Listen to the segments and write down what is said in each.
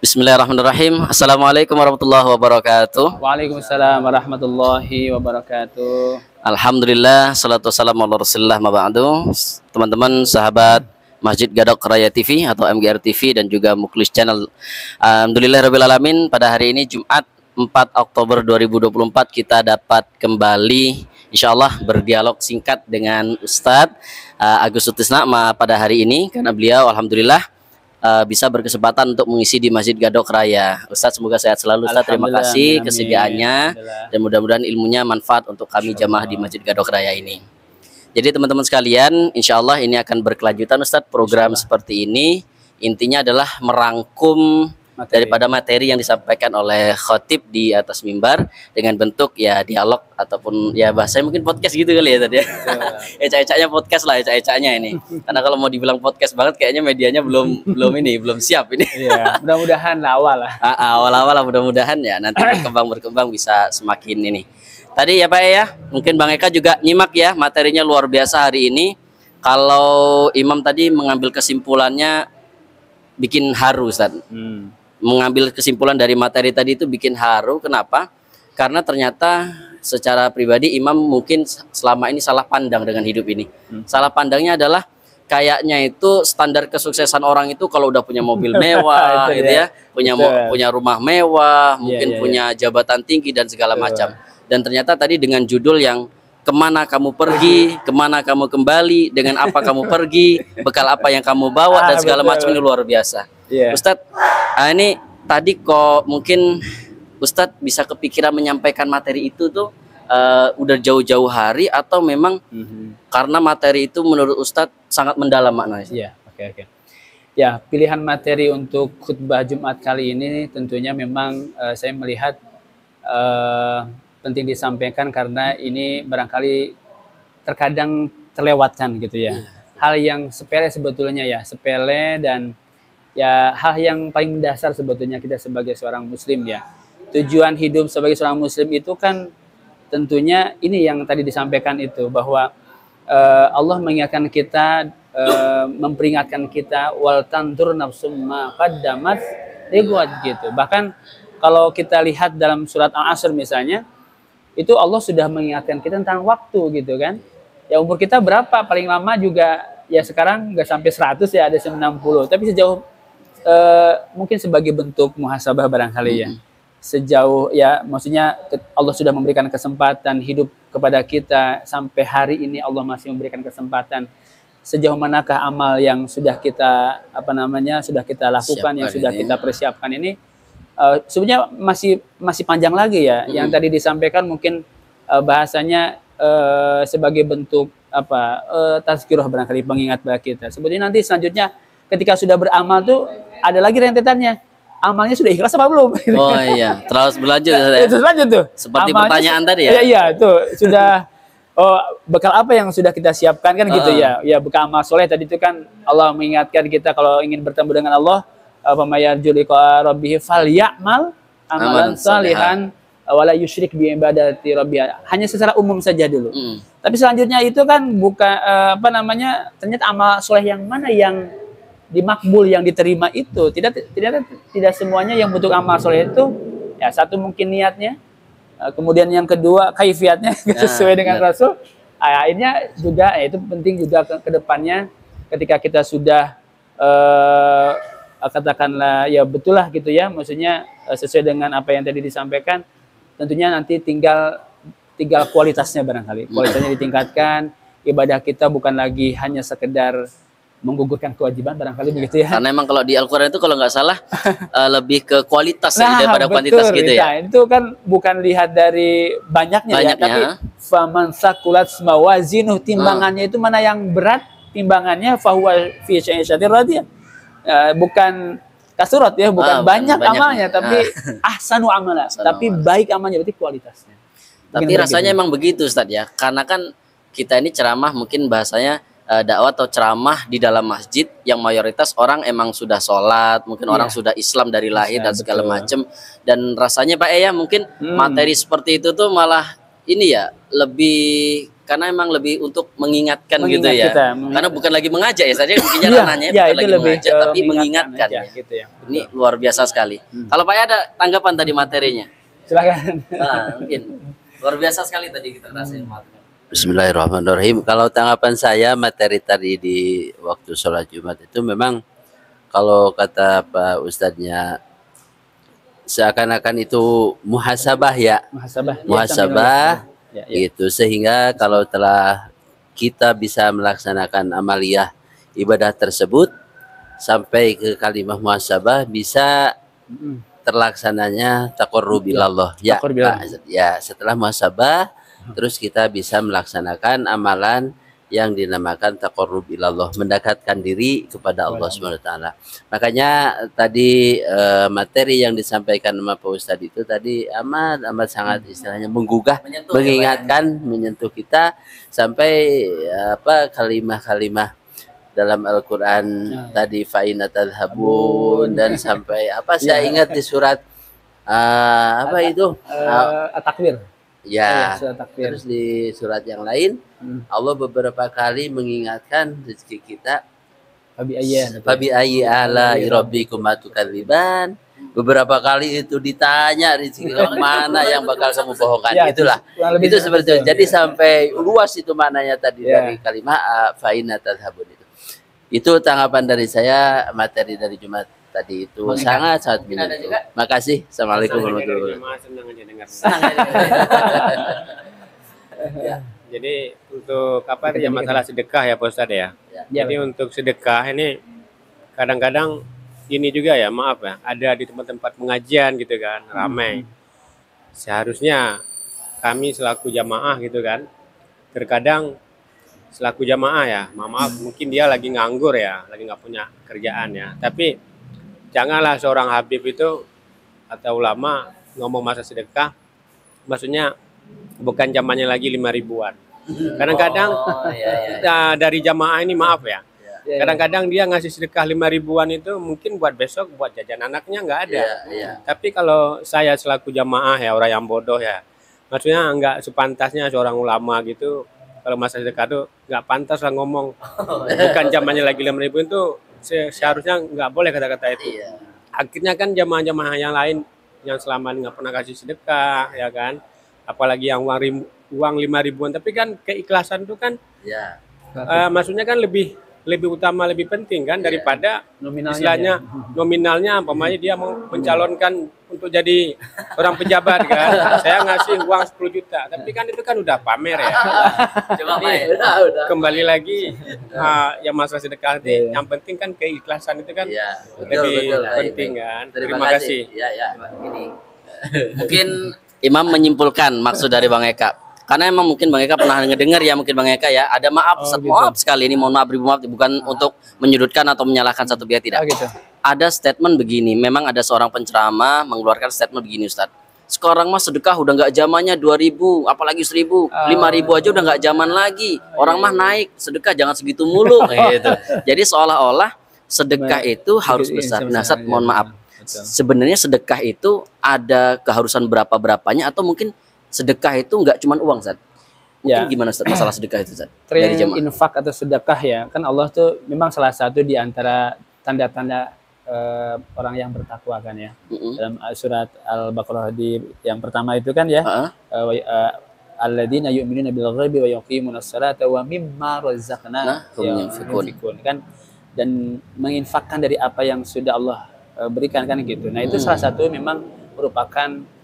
Bismillahirrahmanirrahim. Assalamualaikum warahmatullahi wabarakatuh. Waalaikumsalam warahmatullahi wabarakatuh. Alhamdulillah, salatu wassalamu ala rasulillah ma ba'du. Teman-teman sahabat Masjid Gadok Raya TV atau MGR TV dan juga Muklis Channel. Alhamdulillahirabbil alamin, pada hari ini Jumat 4 Oktober 2024 kita dapat kembali insyaallah berdialog singkat dengan Ustadz Agus Sutisna pada hari ini, karena beliau alhamdulillah bisa berkesempatan untuk mengisi di Masjid Gadok Raya. Ustadz, semoga sehat selalu Ustadz. Terima kasih kesediaannya dan mudah-mudahan ilmunya manfaat untuk kami jamaah di Masjid Gadok Raya ini. Jadi teman-teman sekalian, insya Allah ini akan berkelanjutan Ustadz. Program seperti ini intinya adalah merangkum daripada materi yang disampaikan oleh khotib di atas mimbar dengan bentuk ya dialog ataupun ya bahasanya mungkin podcast gitu kali ya tadi ya. Ecak-ecaknya podcast lah, ecak-ecaknya ini. Karena kalau mau dibilang podcast banget kayaknya medianya belum siap ini. Iya, mudah-mudahan awal lah. Awal-awal lah mudah-mudahan ya, nanti berkembang bisa semakin ini. Tadi ya Pak ya, mungkin Bang Eka juga nyimak ya, materinya luar biasa hari ini. Kalau Imam tadi mengambil kesimpulannya bikin haru Ustaz. Mengambil kesimpulan dari materi tadi itu bikin haru. Kenapa? Karena ternyata secara pribadi Imam mungkin selama ini salah pandang dengan hidup ini. Salah pandangnya adalah kayaknya itu standar kesuksesan orang itu kalau udah punya mobil mewah gitu ya, punya rumah mewah, mungkin punya jabatan tinggi dan segala macam. Dan ternyata tadi dengan judul yang kemana kamu pergi, kemana kamu kembali, dengan apa kamu pergi, bekal apa yang kamu bawa dan segala macam, ini luar biasa. Ustadz, ini tadi kok mungkin Ustadz bisa kepikiran menyampaikan materi itu tuh udah jauh-jauh hari atau memang karena materi itu menurut Ustadz sangat mendalam maknanya? Iya, oke. Ya, pilihan materi untuk khutbah Jumat kali ini tentunya memang saya melihat penting disampaikan karena ini barangkali terkadang terlewatkan gitu ya. Hal yang sepele sebetulnya ya, sepele dan ya hal yang paling mendasar sebetulnya kita sebagai seorang muslim ya. Tujuan hidup sebagai seorang muslim itu kan tentunya ini yang tadi disampaikan itu, bahwa Allah mengingatkan kita, memperingatkan kita wal tantur nafsum ma qaddamat lighad gitu. Bahkan kalau kita lihat dalam surat Al-Asr misalnya, itu Allah sudah mengingatkan kita tentang waktu gitu kan. Ya umur kita berapa? Paling lama juga ya sekarang nggak sampai 100 ya, ada 90. Tapi sejauh mungkin sebagai bentuk muhasabah barangkali ya. Sejauh ya maksudnya Allah sudah memberikan kesempatan hidup kepada kita sampai hari ini, Allah masih memberikan kesempatan. Sejauh manakah amal yang sudah kita sudah kita lakukan, yang sudah kita persiapkan ini? Sebenarnya masih panjang lagi ya. Yang tadi disampaikan mungkin bahasanya sebagai bentuk tazkirah barangkali, pengingat bagi kita. Sebetulnya nanti selanjutnya ketika sudah beramal tuh ada lagi rentetannya. Amalnya sudah ikhlas apa belum? Oh iya, terus berlanjut ya. Terus lanjut tuh. Seperti pertanyaan tadi ya. Iya, tuh sudah bekal apa yang sudah kita siapkan kan gitu ya. Ya bekal amal soleh tadi itu kan Allah mengingatkan kita kalau ingin bertemu dengan Allah, famayarju liqa rabbih falyamal amalan salihan wala yusyrik bi ibadati rabbih. Hanya secara umum saja dulu. Tapi selanjutnya itu kan bukan ternyata amal soleh yang mana yang dimakbul, yang diterima itu tidak semuanya yang bentuk amal soleh itu ya. Satu mungkin niatnya, kemudian yang kedua kaifiatnya sesuai dengan Rasul. Akhirnya juga itu penting juga ke depannya ketika kita sudah katakanlah ya betul lah gitu ya, maksudnya sesuai dengan apa yang tadi disampaikan, tentunya nanti tinggal kualitasnya barangkali, kualitasnya ditingkatkan. Ibadah kita bukan lagi hanya sekedar menggugurkan kewajiban barangkali begitu ya. Karena emang kalau di Al-Quran itu kalau nggak salah lebih ke kualitas daripada kuantitas gitu ya. Nah, itu kan bukan lihat dari banyaknya. Ya, tapi faman sakulat mawazinuh, timbangannya itu mana yang berat, timbangannya fahuwa fi syai'in radiyah. Bukan kasurat ya, bukan banyak amalnya, tapi ahsanu amala, tapi baik amalnya, berarti kualitasnya. Tapi rasanya emang begitu Ustadz ya, karena kan kita ini ceramah mungkin bahasanya dakwah atau ceramah di dalam masjid yang mayoritas orang emang sudah sholat, mungkin orang sudah Islam dari lahir dan segala macam. Dan rasanya Pak ya mungkin materi seperti itu tuh malah ini ya lebih karena emang lebih untuk mengingatkan gitu Mengingat ya. kita, Karena bukan lagi mengajak ya, saja mungkinnya Iya, ranahnya iya, bukan itu lagi lebih mengajak ke tapi mengingatkan aja, ya. gitu ya. Ini luar biasa sekali. Kalau Pak ada tanggapan tadi materinya? Silakan. Nah, mungkin luar biasa sekali tadi kita rasain. Bismillahirrahmanirrahim. Kalau tanggapan saya materi tadi di waktu sholat Jumat itu memang kalau kata Pak Ustadznya seakan-akan itu muhasabah ya, Muhasabah. muhasabah Ya, ya. gitu, sehingga kalau telah kita bisa melaksanakan amaliyah ibadah tersebut sampai ke kalimat muhasabah bisa Mm-mm. terlaksananya taqarrub ilallah ya. Taqarrub ilallah. Ya, setelah muhasabah terus kita bisa melaksanakan amalan yang dinamakan taqarrub ilallah, mendekatkan diri kepada Allah Subhanahu wa taala. Makanya tadi materi yang disampaikan sama Pak Ustadz itu tadi amat sangat istilahnya menggugah, Menyentuh, mengingatkan, menyentuh kita sampai apa kalimah-kalimah dalam Al-Qur'an tadi fa'ina tadhabun dan sampai apa saya ingat di surat apa itu? At-Takbir. Ya, surat Takbir. terus di surat yang lain Allah beberapa kali mengingatkan rezeki kita. Fabi ayyi ala'i rabbikum tukadziban. Beberapa kali itu ditanya rezeki mana yang bakal kamu bohongkan. Ya, Itulah. Itu seperti itu. Jadi sampai luas itu maknanya tadi dari kalimat fa'ina tadhabun itu. Itu tanggapan dari saya materi dari Jumat tadi itu sangat menyentuh. Makasih. Assalamualaikum warahmatullahi wabarakatuh. Jadi untuk apa ya masalah sedekah ya Pak Ustadz ya. Jadi untuk sedekah ini kadang-kadang ini juga ya, maaf ya, ada di tempat-tempat pengajian gitu kan, ramai. Seharusnya kami selaku jamaah gitu kan, terkadang selaku jamaah ya, maaf mungkin dia lagi nganggur ya, lagi nggak punya kerjaan ya. Tapi janganlah seorang habib itu atau ulama ngomong masa sedekah, maksudnya bukan zamannya lagi 5 ribuan. Kadang-kadang dari jamaah ini maaf ya, kadang-kadang dia ngasih sedekah 5 ribuan itu mungkin buat besok, buat jajan anaknya nggak ada. Tapi kalau saya selaku jamaah ya, orang yang bodoh ya, maksudnya nggak sepantasnya seorang ulama gitu, kalau masa sedekah itu nggak pantas lah ngomong bukan zamannya lagi 5 ribu itu seharusnya nggak boleh kata-kata itu. Akhirnya kan jamaah-jamaah yang lain yang selama ini nggak pernah kasih sedekah ya kan, apalagi yang uang 5 ribuan, tapi kan keikhlasan itu kan maksudnya kan lebih utama, lebih penting kan daripada istilahnya nominalnya, umpamanya dia mau mencalonkan untuk jadi orang pejabat kan, saya ngasih uang 10 juta, tapi kan itu kan udah pamer ya. Kembali lagi yang masalah sedekah yang penting kan keikhlasan itu kan lebih penting kan. Terima kasih. Mungkin Imam menyimpulkan maksud dari Bang Eka. Karena emang mungkin Bang Eka pernah ngedengar ya, mungkin Bang Eka ya, ada maaf, maaf sekali ini, mohon maaf, ribu maaf, bukan untuk menyudutkan atau menyalahkan satu pihak, tidak. Ada statement begini, memang ada seorang penceramah mengeluarkan statement begini, Ustadz. Sekarang mah sedekah udah nggak zamannya 2000, apalagi 1000, 5000 aja udah nggak zaman lagi. Orang mah naik, sedekah jangan segitu mulu, gitu. Jadi seolah-olah sedekah itu harus besar. Nah, Ustadz, mohon maaf. Sebenarnya sedekah itu ada keharusan berapa-berapanya, atau mungkin sedekah itu nggak cuma uang, Ustaz? Mungkin gimana Ustaz masalah sedekah itu, Ustaz? Dari jemaah. Infak atau sedekah ya, kan Allah tuh memang salah satu di antara tanda-tanda orang yang bertakwa kan ya. Dalam surat Al-Baqarah di yang pertama itu kan ya, alladzina yu'minuna bil ghaibi wa yuqimunas salata wa mimma razaqnahum yunfiqun kan, dan menginfakkan dari apa yang sudah Allah berikan kan gitu. Nah, itu salah satu memang merupakan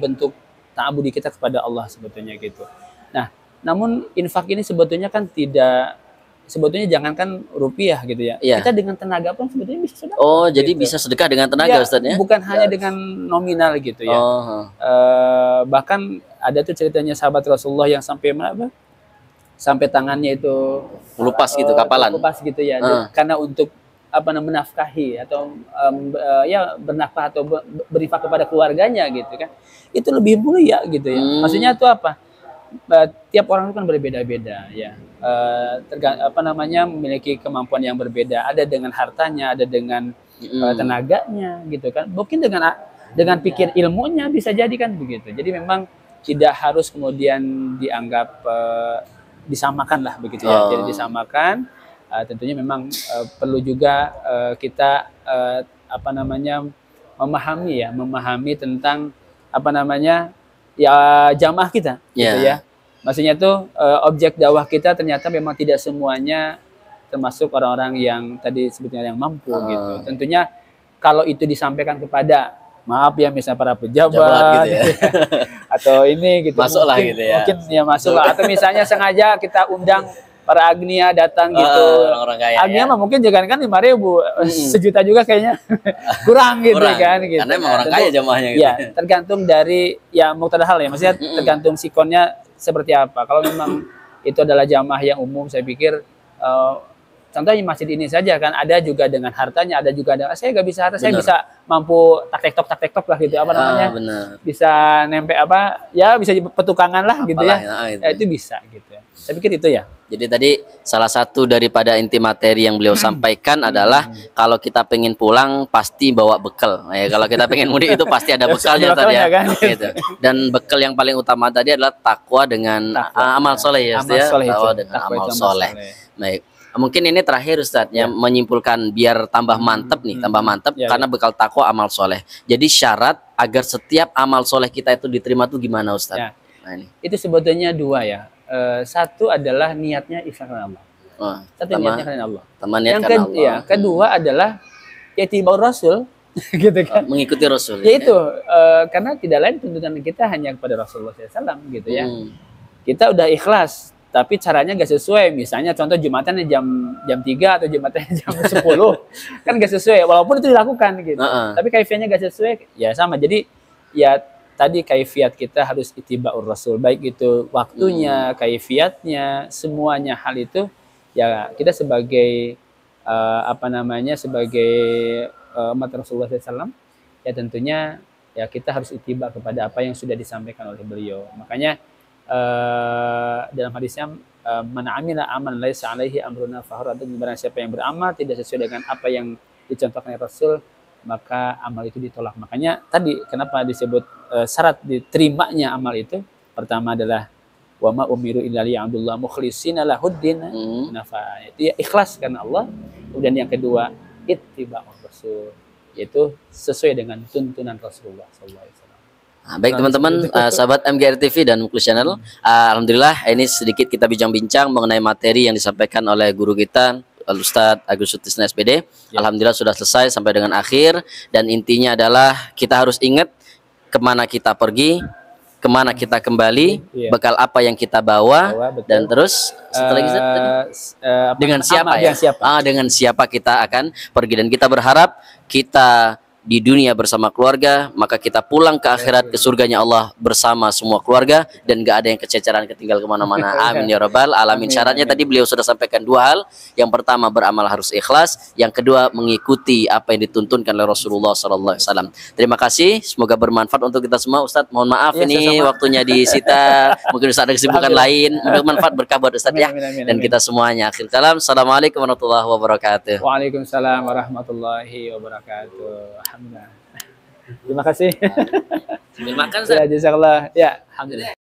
bentuk ta'abudi kita kepada Allah sebetulnya gitu. Nah, namun infak ini sebetulnya kan sebetulnya jangankan rupiah gitu ya. Kita dengan tenaga pun sebetulnya bisa sedekah. Oh, jadi bisa sedekah dengan tenaga, Ustaz ya? Bukan hanya dengan nominal gitu ya. Bahkan ada tuh ceritanya sahabat Rasulullah yang sampai sampai tangannya itu melupas gitu, kapalan. Melupas gitu ya. Karena untuk menafkahi atau bernafkah atau berinfak kepada keluarganya gitu kan, itu lebih mulia gitu ya. Maksudnya itu apa? Tiap orang itu kan berbeda-beda ya, memiliki kemampuan yang berbeda. Ada dengan hartanya, ada dengan tenaganya gitu kan. Mungkin dengan pikir ilmunya bisa jadi kan begitu. Jadi memang tidak harus kemudian dianggap disamakan lah begitu ya. Jadi disamakan, tentunya memang perlu juga kita apa namanya memahami tentang apa namanya ya jamaah kita gitu ya. Maksudnya tuh objek dakwah kita ternyata memang tidak semuanya termasuk orang-orang yang tadi sebetulnya yang mampu gitu. Tentunya kalau itu disampaikan kepada maaf ya misalnya para pejabat gitu ya. Atau ini gitu masuklah mungkin, gitu ya. Mungkin ya masuklah atau misalnya sengaja kita undang para agnia datang gitu. Orang-orang kaya. Agnia mah mungkin jangan kan 5.000, sejuta juga kayaknya kurang gitu kan gitu. Karena emang orang kaya jamaahnya gitu. Ya, tergantung dari ya muqtada hal ya. Maksudnya tergantung sikonnya seperti apa. Kalau memang itu adalah jamaah yang umum, saya pikir contohnya masjid ini saja kan ada juga dengan hartanya, ada juga ada saya nggak bisa harta, saya bisa mampu tak tektok lah gitu apa namanya, bisa nempel apa ya bisa petukangan lah gitu ya, itu bisa gitu. Saya pikir itu ya. Jadi tadi salah satu daripada inti materi yang beliau sampaikan adalah kalau kita pengen pulang pasti bawa bekal. Kalau kita pengen mudik itu pasti ada bekalnya tadi ya. Kan? Gitu. Dan bekal yang paling utama tadi adalah takwa dengan amal soleh ya. Takwa dengan amal soleh. Baik. Mungkin ini terakhir Ustadz ya, menyimpulkan biar tambah mantep nih, tambah mantep karena bekal takwa amal soleh. Jadi syarat agar setiap amal soleh kita itu diterima tuh gimana Ustadz? Ya. Nah, ini. Itu sebetulnya dua ya. Satu adalah niatnya ikhlas karena Allah. Satu niatnya karena Allah. Yang kedua adalah yatibau Rasul, gitu kan? Mengikuti Rasul. Yaitu karena tidak lain tuntutan kita hanya kepada Rasulullah SAW, gitu ya. Kita udah ikhlas, tapi caranya nggak sesuai. Misalnya contoh Jumatannya jam 3 atau Jumatannya jam 10, kan nggak sesuai. Walaupun itu dilakukan gitu, tapi kaifiahnya nggak sesuai, ya sama. Jadi ya tadi kaifiat kita harus itiba'ur Rasul, baik itu waktunya, kaifiatnya, semuanya hal itu ya kita sebagai apa namanya sebagai umat Rasulullah SAW ya tentunya ya kita harus itiba kepada apa yang sudah disampaikan oleh beliau. Makanya dalam hadisnya man amila aman laisa alaihi amruna fahuwa, barang siapa yang beramal tidak sesuai dengan apa yang dicontohkan oleh Rasul, maka amal itu ditolak. Makanya tadi kenapa disebut syarat diterimanya amal itu, pertama adalah wa ma umiru illa liya'budullah mukhlishina lahuddin nafa, itu ya ikhlas karena Allah. Kemudian yang kedua ittiba'ur rasul, yaitu sesuai dengan tuntunan Rasulullah SAW. Nah, baik teman-teman, sahabat MGR TV dan Muklis Channel, alhamdulillah ini sedikit kita bincang-bincang mengenai materi yang disampaikan oleh guru kita Ustadz Agus Sutisna SPD. Alhamdulillah sudah selesai sampai dengan akhir, dan intinya adalah kita harus ingat kemana kita pergi, kemana kita kembali, bekal apa yang kita bawa, dan terus setelah itu dengan siapa ya? Dengan siapa kita akan pergi, dan kita berharap kita di dunia bersama keluarga, maka kita pulang ke akhirat ke surganya Allah bersama semua keluarga, dan gak ada yang kececeran ketinggal kemana-mana. Amin ya rabbal alamin. Syaratnya tadi beliau sudah sampaikan dua hal. Yang pertama beramal harus ikhlas, yang kedua mengikuti apa yang dituntunkan oleh Rasulullah SAW. Terima kasih, semoga bermanfaat untuk kita semua. Ustadz mohon maaf ini waktunya disita, mungkin Ustadz ada kesibukan lain. Mudah bermanfaat, berkah buat Ustadz ya, dan kita semuanya. Akhir kalam, assalamualaikum warahmatullahi wabarakatuh. Waalaikumsalam warahmatullahi wabarakatuh. Alhamdulillah. Terima kasih. Sambil makan, ya, jazakallah. Ya, alhamdulillah.